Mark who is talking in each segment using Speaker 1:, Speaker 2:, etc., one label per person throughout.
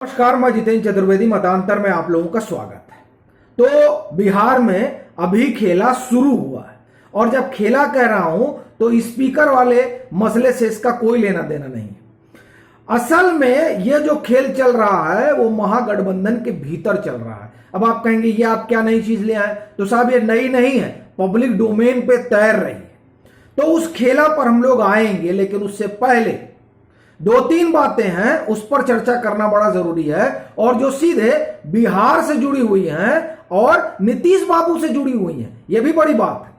Speaker 1: नमस्कार, मैं जितेंद्र चतुर्वेदी। मतांतर में आप लोगों का स्वागत है। तो बिहार में अभी खेला शुरू हुआ है और जब खेला कह रहा हूं तो स्पीकर वाले मसले से इसका कोई लेना देना नहीं है। असल में यह जो खेल चल रहा है वो महागठबंधन के भीतर चल रहा है। अब आप कहेंगे ये आप क्या नई चीज ले आए, तो साहब ये नई नहीं है, पब्लिक डोमेन पे तैर रही है। तो उस खेला पर हम लोग आएंगे, लेकिन उससे पहले दो तीन बातें हैं उस पर चर्चा करना बड़ा जरूरी है, और जो सीधे बिहार से जुड़ी हुई हैं और नीतीश बाबू से जुड़ी हुई हैं। यह भी बड़ी बात है।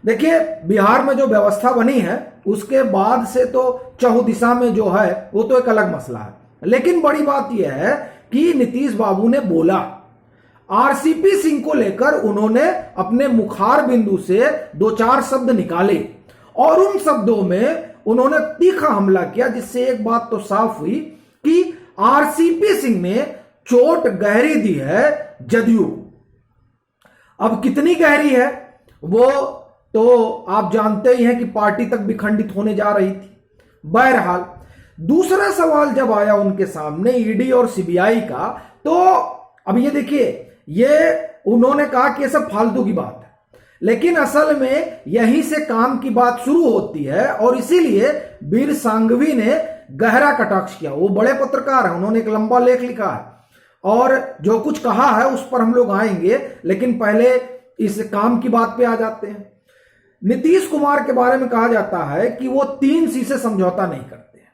Speaker 1: देखिए, बिहार में जो व्यवस्था बनी है उसके बाद से तो चहुदिशा में जो है वो तो एक अलग मसला है, लेकिन बड़ी बात यह है कि नीतीश बाबू ने बोला, आरसीपी सिंह को लेकर उन्होंने अपने मुखार बिंदु से दो चार शब्द निकाले और उन शब्दों में उन्होंने तीखा हमला किया, जिससे एक बात तो साफ हुई कि आरसीपी सिंह ने चोट गहरी दी है जदयू। अब कितनी गहरी है वो तो आप जानते ही हैं कि पार्टी तक विखंडित होने जा रही थी। बहरहाल, दूसरा सवाल जब आया उनके सामने ईडी और सीबीआई का, तो अब ये देखिए, ये उन्होंने कहा कि ये सब फालतू की बात है, लेकिन असल में यहीं से काम की बात शुरू होती है और इसीलिए वीर सांघवी ने गहरा कटाक्ष किया। वो बड़े पत्रकार हैं, उन्होंने एक लंबा लेख लिखा है और जो कुछ कहा है उस पर हम लोग आएंगे, लेकिन पहले इस काम की बात पे आ जाते हैं। नीतीश कुमार के बारे में कहा जाता है कि वो 3C से समझौता नहीं करते हैं।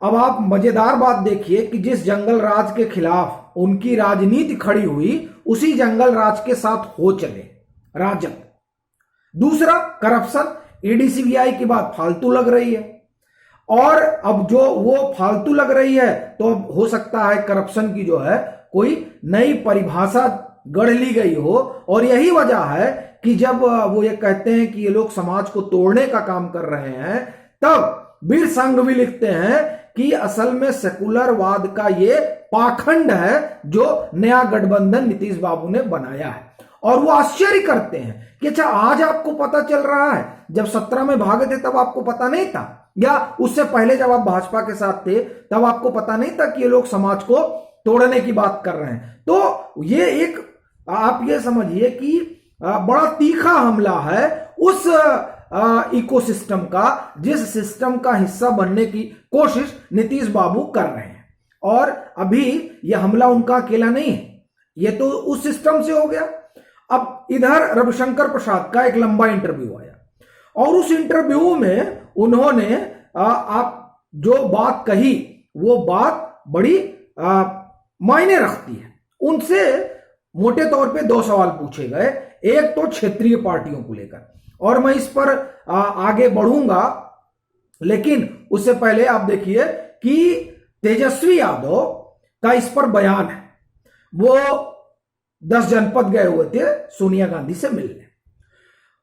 Speaker 1: अब आप मजेदार बात देखिए कि जिस जंगल राज के खिलाफ उनकी राजनीति खड़ी हुई, उसी जंगल राज के साथ हो चले राजग। दूसरा, करप्शन। ईडी सीबीआई की बात फालतू लग रही है, और अब जो वो फालतू लग रही है तो अब हो सकता है करप्शन की जो है कोई नई परिभाषा गढ़ ली गई हो, और यही वजह है कि जब वो ये कहते हैं कि ये लोग समाज को तोड़ने का काम कर रहे हैं, तब वीर सांघवी लिखते हैं कि असल में सेकुलरवाद का ये पाखंड है जो नया गठबंधन नीतीश बाबू ने बनाया है। और वो आश्चर्य करते हैं कि अच्छा, आज आपको पता चल रहा है, जब 17 में भागे थे तब आपको पता नहीं था, या उससे पहले जब आप भाजपा के साथ थे तब आपको पता नहीं था कि ये लोग समाज को तोड़ने की बात कर रहे हैं। तो ये एक, आप ये समझिए कि बड़ा तीखा हमला है उस इकोसिस्टम का, जिस सिस्टम का हिस्सा बनने की कोशिश नीतीश बाबू कर रहे हैं। और अभी यह हमला उनका अकेला नहीं है, ये तो उस सिस्टम से हो गया। अब इधर रविशंकर प्रसाद का एक लंबा इंटरव्यू आया और उस इंटरव्यू में उन्होंने आप जो बात कही वो बात बड़ी मायने रखती है। उनसे मोटे तौर पे दो सवाल पूछे गए, एक तो क्षेत्रीय पार्टियों को लेकर, और मैं इस पर आगे बढ़ूंगा, लेकिन उससे पहले आप देखिए कि तेजस्वी यादव का इस पर बयान है। वो 10 जनपद गए हुए थे सोनिया गांधी से मिलने।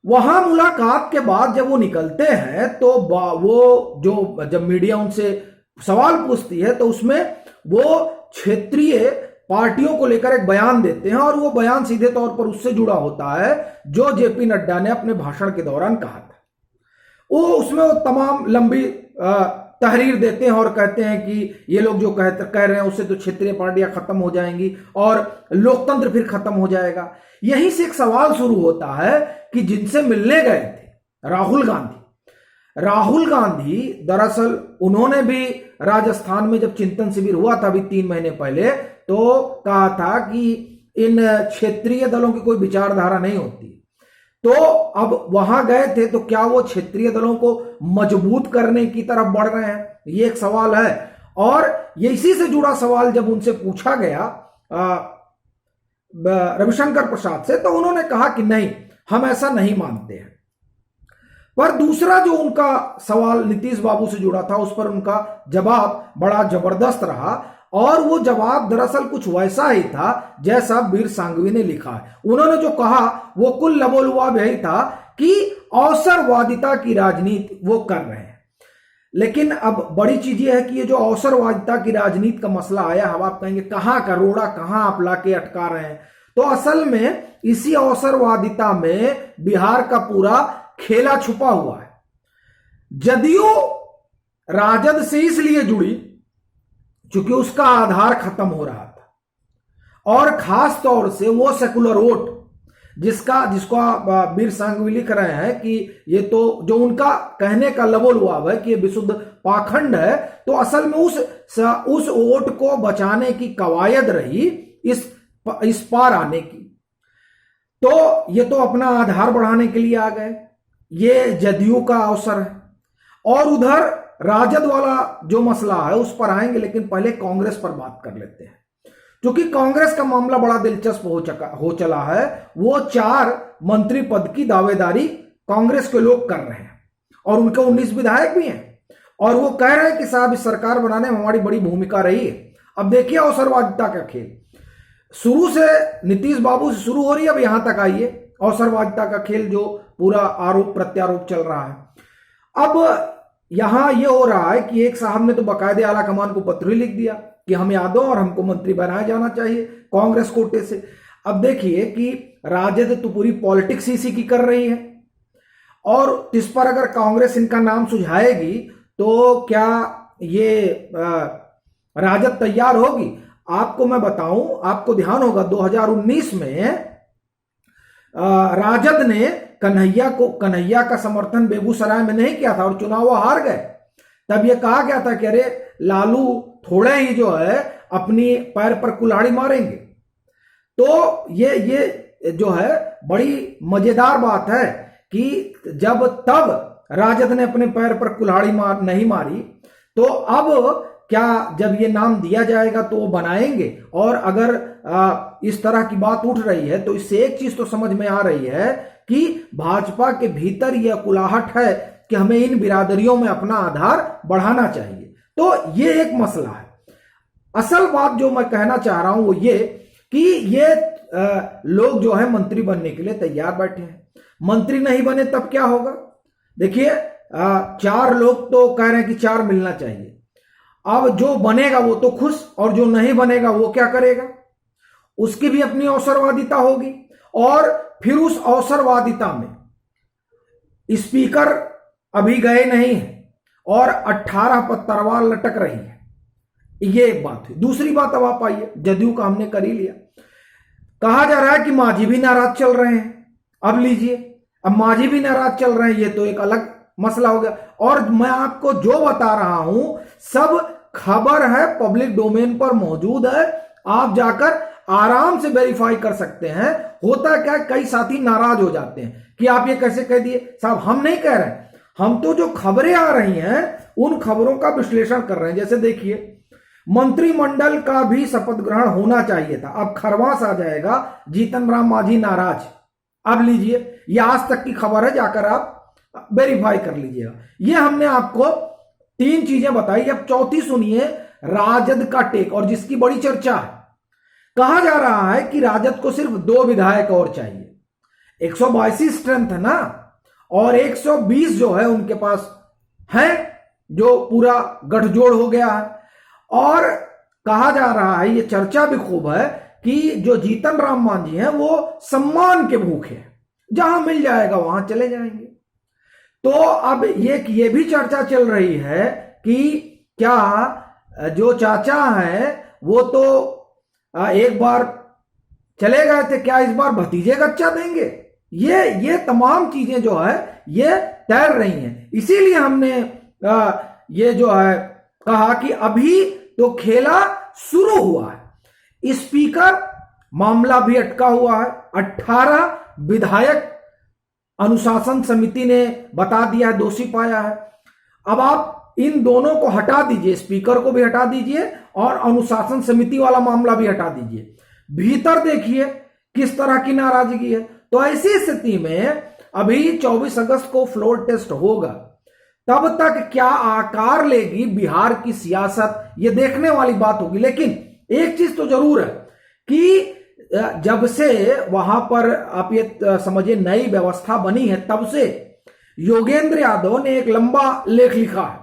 Speaker 1: वहां मुलाकात के बाद जब वो निकलते हैं तो वो जो जब मीडिया उनसे सवाल पूछती है तो उसमें वो क्षेत्रीय पार्टियों को लेकर एक बयान देते हैं, और वो बयान सीधे तौर पर उससे जुड़ा होता है जो जेपी नड्डा ने अपने भाषण के दौरान कहा था। वो उसमें वो तमाम लंबी तहरीर देते हैं और कहते हैं कि ये लोग जो कह रहे हैं उससे तो क्षेत्रीय पार्टियां खत्म हो जाएंगी और लोकतंत्र फिर खत्म हो जाएगा। यहीं से एक सवाल शुरू होता है कि जिनसे मिलने गए थे राहुल गांधी दरअसल उन्होंने भी राजस्थान में जब चिंतन शिविर हुआ था अभी 3 महीने पहले, तो कहा था कि इन क्षेत्रीय दलों की कोई विचारधारा नहीं होती। तो अब वहां गए थे तो क्या वो क्षेत्रीय दलों को मजबूत करने की तरफ बढ़ रहे हैं, ये एक सवाल है। और ये इसी से जुड़ा सवाल जब उनसे पूछा गया रविशंकर प्रसाद से, तो उन्होंने कहा कि नहीं, हम ऐसा नहीं मानते हैं। पर दूसरा जो उनका सवाल नीतीश बाबू से जुड़ा था, उस पर उनका जवाब बड़ा जबरदस्त रहा, और वो जवाब दरअसल कुछ वैसा ही था जैसा वीर सांघवी ने लिखा है। उन्होंने जो कहा वो कुल लबोलुआब यही था कि अवसरवादिता की राजनीति वो कर रहे हैं। लेकिन अब बड़ी चीज ये है कि ये जो अवसरवादिता की राजनीति का मसला आया, हम आप कहेंगे कहां का रोड़ा कहां आप लाके अटका रहे हैं, तो असल में इसी अवसरवादिता में बिहार का पूरा खेला छुपा हुआ है। जदयू राजद से इसलिए जुड़ी चूंकि उसका आधार खत्म हो रहा था। और खास तौर से वो सेकुलर वोट जिसको वीर सांघवी लिख रहे हैं कि ये तो जो उनका कहने का लबोलुआब है कि ये विशुद्ध पाखंड है, तो असल में उस वोट को बचाने की कवायद रही इस पार आने की। तो ये तो अपना आधार बढ़ाने के लिए आ गए, ये जदयू का अवसर है। और उधर राजद वाला जो मसला है उस पर आएंगे, लेकिन पहले कांग्रेस पर बात कर लेते हैं, क्योंकि कांग्रेस का मामला बड़ा दिलचस्प हो चला है। वो 4 मंत्री पद की दावेदारी कांग्रेस के लोग कर रहे हैं और उनके 19 विधायक भी हैं, और वो कह रहे हैं कि साहब इस सरकार बनाने में हमारी बड़ी भूमिका रही है। अब देखिए अवसरवादिता का खेल शुरू से नीतीश बाबू से शुरू हो रही है, अब यहां तक आइए अवसरवादिता का खेल जो पूरा आरोप प्रत्यारोप चल रहा है। अब यहां ये हो रहा है कि एक साहब ने तो बाकायदे आला कमान को पत्र ही लिख दिया कि हम यादव और हमको मंत्री बनाया जाना चाहिए कांग्रेस कोटे से। अब देखिए कि राजद तो पूरी पॉलिटिक्स इसी की कर रही है, और इस पर अगर कांग्रेस इनका नाम सुझाएगी तो क्या ये राजद तैयार होगी? आपको मैं बताऊं, आपको ध्यान होगा 2019 में राजद ने कन्हैया का समर्थन बेगूसराय में नहीं किया था और चुनाव वो हार गए। तब ये कहा गया था कि अरे लालू थोड़े ही जो है अपनी पैर पर कुल्हाड़ी मारेंगे। तो ये जो है बड़ी मजेदार बात है कि जब तब राजद ने अपने पैर पर कुल्हाड़ी नहीं मारी, तो अब क्या जब ये नाम दिया जाएगा तो वो बनाएंगे? और अगर इस तरह की बात उठ रही है तो इससे एक चीज तो समझ में आ रही है कि भाजपा के भीतर यह कुलाहट है कि हमें इन बिरादरियों में अपना आधार बढ़ाना चाहिए। तो ये एक मसला है। असल बात जो मैं कहना चाह रहा हूं वो ये कि ये लोग जो है मंत्री बनने के लिए तैयार बैठे हैं। मंत्री नहीं बने तब क्या होगा? देखिए 4 लोग तो कह रहे हैं कि 4 मिलना चाहिए। अब जो बनेगा वो तो खुश, और जो नहीं बनेगा वो क्या करेगा? उसकी भी अपनी अवसरवादिता होगी, और फिर उस अवसरवादिता में स्पीकर अभी गए नहीं है और 18 पर तलवार लटक रही है। ये एक बात है। दूसरी बात, अब आप आइए, जदयू का हमने कर ही लिया। कहा जा रहा है कि मांझी भी नाराज चल रहे हैं। अब लीजिए, अब मांझी भी नाराज चल रहे हैं, ये तो एक अलग मसला हो गया। और मैं आपको जो बता रहा हूं सब खबर है, पब्लिक डोमेन पर मौजूद है, आप जाकर आराम से वेरीफाई कर सकते हैं। होता क्या, कई साथी नाराज हो जाते हैं कि आप ये कैसे कह दिए। साहब हम नहीं कह रहे, हम तो जो खबरें आ रही हैं उन खबरों का विश्लेषण कर रहे हैं। जैसे देखिए, मंत्रिमंडल का भी शपथ ग्रहण होना चाहिए था, अब खरवास आ जाएगा, जीतन राम मांझी नाराज। अब लीजिए, ये आज तक की खबर है, जाकर आप वेरीफाई कर लीजिएगा। ये हमने आपको 3 चीजें बताई। अब चौथी सुनिए, राजद का टेक, और जिसकी बड़ी चर्चा है। कहा जा रहा है कि राजद को सिर्फ 2 विधायक और चाहिए। 182 स्ट्रेंथ है ना, और 120 जो है उनके पास है, जो पूरा गठजोड़ हो गया है। और कहा जा रहा है, ये चर्चा भी खूब है कि जो जीतन राम मांझी हैं वो सम्मान के भूखे हैं, जहां मिल जाएगा वहां चले जाएंगे। तो अब ये भी चर्चा चल रही है कि क्या जो चाचा हैं वो तो एक बार चले गए थे, क्या इस बार भतीजे कच्चा देंगे? ये तमाम चीजें जो है ये तैर रही हैं। इसीलिए हमने ये जो है कहा कि अभी तो खेला शुरू हुआ है। स्पीकर मामला भी अटका हुआ है। 18 विधायक अनुशासन समिति ने बता दिया, दोषी पाया है। अब आप इन दोनों को हटा दीजिए, स्पीकर को भी हटा दीजिए और अनुशासन समिति वाला मामला भी हटा दीजिए। भीतर देखिए किस तरह की नाराजगी है। तो ऐसी स्थिति में अभी 24 अगस्त को फ्लोर टेस्ट होगा, तब तक क्या आकार लेगी बिहार की सियासत, ये देखने वाली बात होगी। लेकिन एक चीज तो जरूर है कि जब से वहां पर आप ये समझिए नई व्यवस्था बनी है, तब से योगेंद्र यादव ने एक लंबा लेख लिखा है,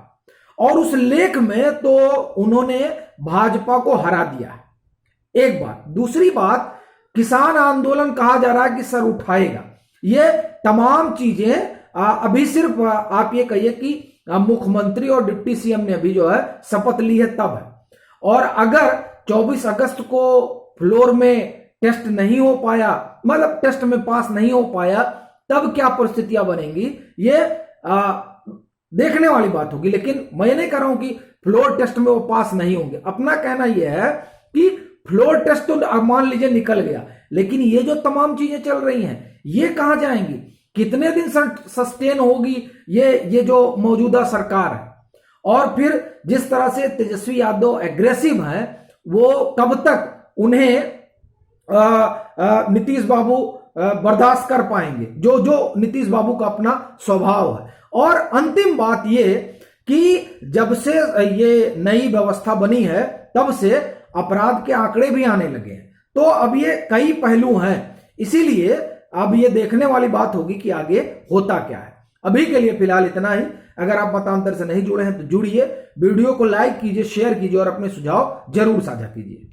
Speaker 1: और उस लेख में तो उन्होंने भाजपा को हरा दिया है। एक बात। दूसरी बात, किसान आंदोलन कहा जा रहा है कि सर उठाएगा। ये तमाम चीजें अभी सिर्फ आप ये कहिए कि मुख्यमंत्री और डिप्टी सीएम ने अभी जो है शपथ ली है तब है। और अगर 24 अगस्त को फ्लोर में टेस्ट नहीं हो पाया, मतलब टेस्ट में पास नहीं हो पाया, तब क्या परिस्थितियां बनेंगी, ये देखने वाली बात होगी। लेकिन मैं नहीं कह रहा हूं कि फ्लोर टेस्ट में वो पास नहीं होंगे। अपना कहना यह है कि फ्लोर टेस्ट तो मान लीजिए निकल गया, लेकिन ये जो तमाम चीजें चल रही हैं ये कहां जाएंगी, कितने दिन सस्टेन होगी ये जो मौजूदा सरकार है। और फिर जिस तरह से तेजस्वी यादव एग्रेसिव है, वो कब तक उन्हें नीतीश बाबू बर्दाश्त कर पाएंगे, जो नीतीश बाबू का अपना स्वभाव है। और अंतिम बात ये कि जब से ये नई व्यवस्था बनी है तब से अपराध के आंकड़े भी आने लगे हैं। तो अब ये कई पहलू हैं, इसीलिए अब ये देखने वाली बात होगी कि आगे होता क्या है। अभी के लिए फिलहाल इतना ही। अगर आप मतांतर से नहीं जुड़े हैं तो जुड़िए, वीडियो को लाइक कीजिए, शेयर कीजिए और अपने सुझाव जरूर साझा कीजिए।